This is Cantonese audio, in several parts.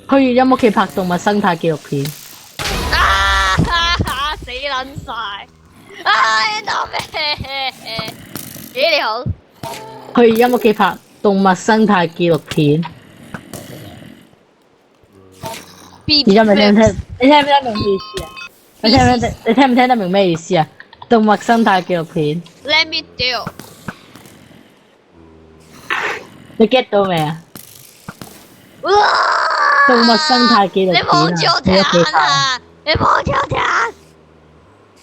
去月音屋企拍動物生態紀錄片。死撚晒！唉，做咩？咦，你好。去月音屋企拍動物生態紀錄片。而家咪聽唔聽？你聽唔聽明咩意思啊？你聽唔聽得明咩意思啊？動物生態紀錄片。Let me do。你 get 到未啊？哇！動物生態紀錄片啊！你望住我睇啊！你望住我睇。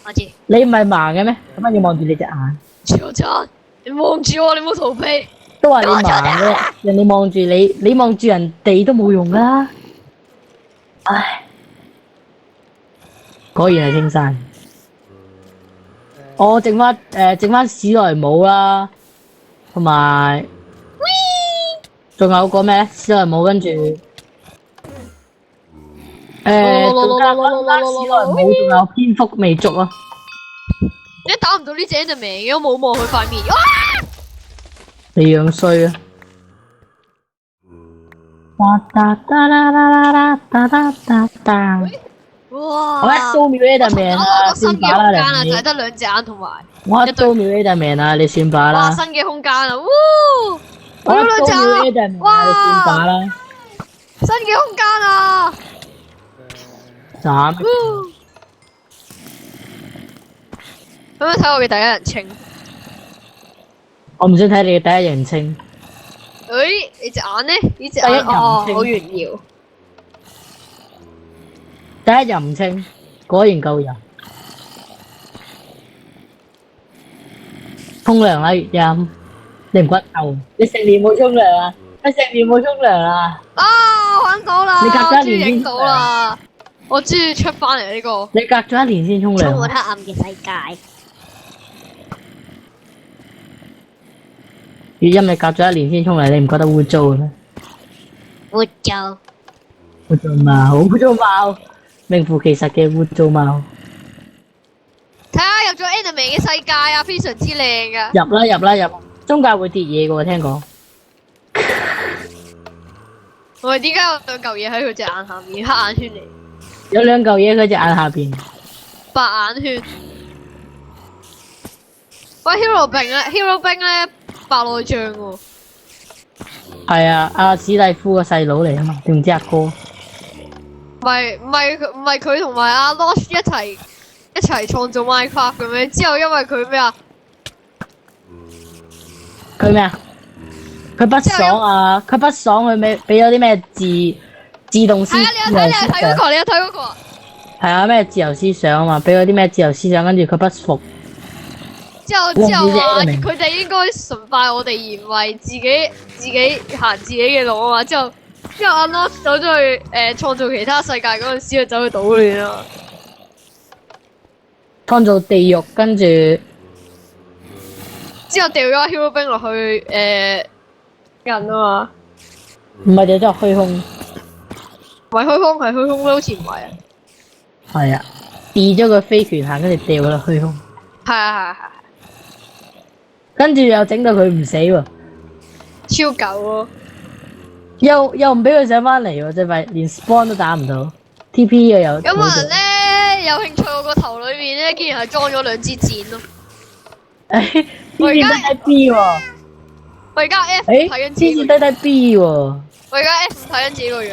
我知。你唔係盲嘅咩？咁要望住你隻眼。超真，你望住我，你冇逃避。都話你盲嘅，人哋望住你，你望住人哋都冇用啦。唉，果然係青山。我剩翻史萊姆啦，同埋仲有個咩？史萊姆跟住仲史萊姆，仲有蝙蝠未捉啊！你打唔到呢隻就明嘅，我冇望佢塊面。你樣衰啊！哇！我一刀秒 Enderman 啊，算把啦你。就係得兩隻眼同埋。我一刀秒 Enderman 啊，你算把啦。哇！新嘅空間啊！我一刀秒 Enderman 啊，你算把啦。新嘅空間啊！斬。咁樣睇我嘅第一人稱。我唔想睇你嘅第一人稱。誒，你隻眼呢？呢隻眼哦，好炫耀。第一人稱，果然夠人。沖涼啦，月音。你唔骨頭？你成年冇沖涼啊？你成年冇沖涼啊？啊！揾到啦！你隔咗一年先影到啦！我終於出翻嚟呢個。你隔咗一年先沖涼。充滿黑暗嘅世界。月音，你隔咗一年先沖涼，你唔覺得污糟嘅咩？污糟。污糟貓，污糟貓，名副其實嘅污糟貓。睇下入咗 Enderman 嘅世界啊，非常之靚噶。入，中介會跌嘢嘅喎，聽講。喂，點解有兩嚿嘢喺佢隻眼下面？黑眼圈嚟。有兩嚿嘢喺隻眼下邊。白眼圈。喂 ，Hero 兵咧白內障喎。係啊，阿史蒂夫個細佬嚟啊嘛，定唔知阿哥？唔係佢同埋阿 Losh 一齊創造 Minecraft 咁樣，之後因為佢咩啊？佢咩啊？佢不爽啊！佢不爽，佢咩俾咗啲咩自動思？係啊，你有睇嗰個？你有睇嗰個？係啊，咩自由思想啊嘛，俾咗啲咩自由思想，跟住佢不服。之後話佢哋應該崇拜我哋，而唔係自己行自己嘅路啊嘛。之後阿 Losh 走咗去創造其他世界嗰陣時，就走去搗亂啊。創造地獄，跟住之後掉咗 Hero 兵落去人啊嘛。唔係掉咗虛空，唔係虛空，係虛空咩？好似唔係啊。係啊，跌咗個飛拳行，跟住掉落虛空。係啊。跟住又整到佢唔死喎，超狗咯。又唔俾佢上翻嚟喎，真係連 spawn 都打唔到 ，TP 又有。有冇人咧有興趣？我個頭裏面咧竟然係裝咗兩支箭咯。我而家低 B 喎。我而家 F 睇緊自己。低 B 喎。我而家 F 睇緊自己個樣。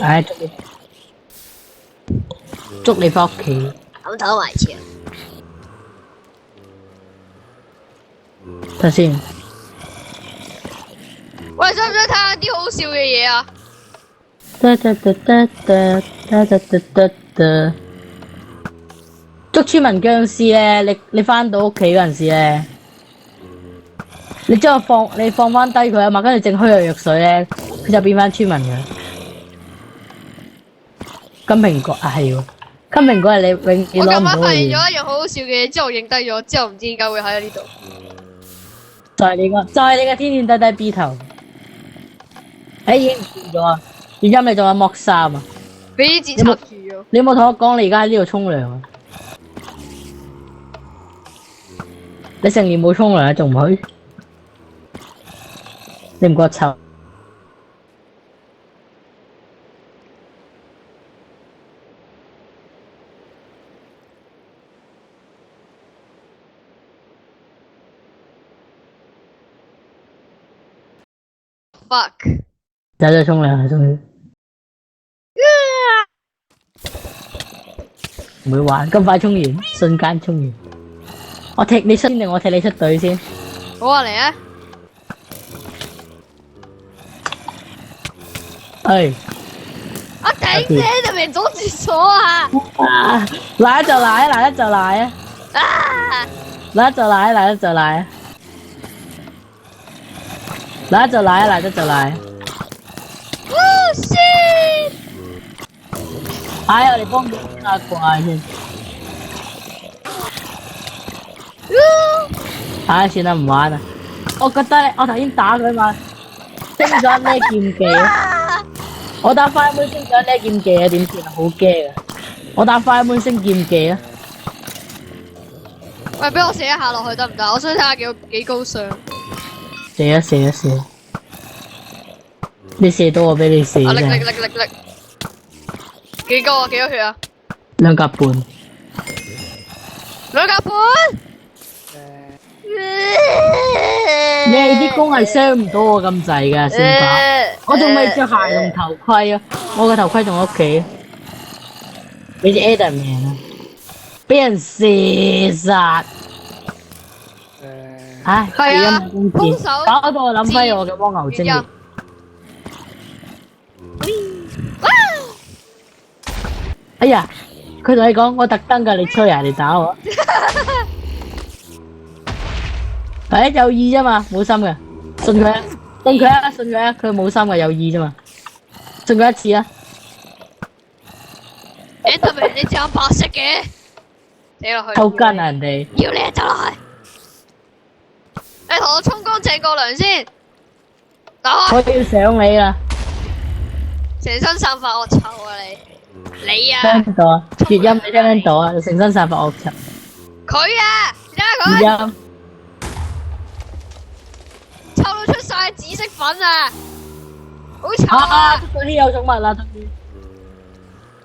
唉，捉你翻屋企。咁頭埋前。睇先。喂，想唔想睇下啲好笑嘅嘢啊？捉村民僵屍咧，你翻到屋企嗰陣時咧，你將你放翻低佢啊嘛，跟住整虛弱藥水咧，佢就變翻村民嘅。金蘋果啊，係喎，金蘋果係你永遠攞唔到嘅嘢。我今晚發現咗一樣好好笑嘅嘢，之後影低咗，之後唔知點解會喺呢度。就係你個天天低 B 頭。已經唔見咗啊！而家你仲有剝衫啊？俾啲箭插住咗。你有冇同我講你而家喺呢度沖涼啊？你成年冇沖涼啊，仲唔去？你唔覺得臭？ fuck！走咗沖涼，終於唔會玩咁快沖完，瞬間沖完。我踢你出先定我踢你出隊先？好啊，嚟啊！哎，啊頂你喺度咪阻住咗啊！啊，來就來，來就來啊！啊！來就來，來就來，來就來，來就來。哦 shit！哎呀，你幫我打怪先。唉，算啦，唔玩啦。我覺得我頭先打佢嘛，升咗咩劍技啊？我打快門升咗咩劍技啊？點算啊？好驚啊！我打快門升劍技啊！喂，俾我射一下落去得唔得？我想睇下幾高尚。射啊射啊射！你射到我俾你射啊！力真係。力力力力！幾高啊？幾多血啊？兩格半。兩格半。你啲弓係傷唔到我咁滯㗎，先發。我仲未着鞋同頭盔啊！我個頭盔仲喺屋企。俾隻 Adam 贏啊！俾人射殺。唉，係啊冇弓箭，空手搞到我諗翻我嘅蝸牛精原烈。因哎呀，佢同你講我特登㗎，你吹啊，你打我。係有意啫嘛，冇心嘅，信佢啊，信佢啊，信佢啊，佢冇心嘅，有意啫嘛，信佢一次啊。Enderman 你隻眼白色嘅，死落去。偷筋啊人哋。要你就落去。你同我沖乾淨個涼先。打開。我要上你啦。成身散發惡臭啊你！你啊！聽到啊？粵音你聽唔聽到啊？成身散發惡臭。佢啊！你睇下佢。粵音。臭到出晒紫色粉啊！好臭啊！啊！捉到稀有寵物啦，終於。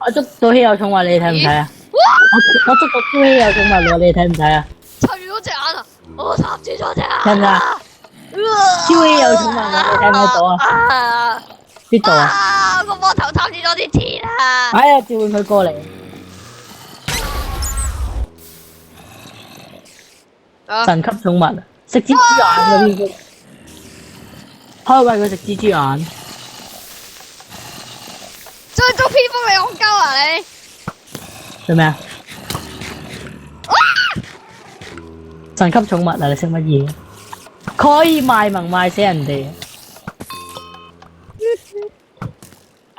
我捉到稀有寵物，你睇唔睇啊？哇！我捉到超稀有寵物喎，你睇唔睇啊？插住咗隻眼啊！我插住咗隻眼。睇唔睇啊？超稀有寵物啊！你睇唔睇到啊？邊度啊？啊！個膊頭插住咗啲鐵啊！哎呀，召喚佢過嚟。神級寵物啊！食蜘蛛眼嗰啲。開餵佢食蜘蛛眼。再捉蝙蝠你戇鳩啊你！做咩啊？神級寵物啊！你識乜嘢？佢可以賣萌賣死人哋，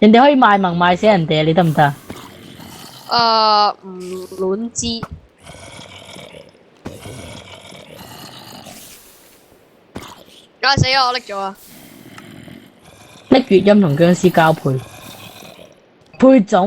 人哋可以賣萌賣死人哋，你得唔得？唔亂知。啊死啊！我拎咗啊！拎粵音同僵屍交配，配種。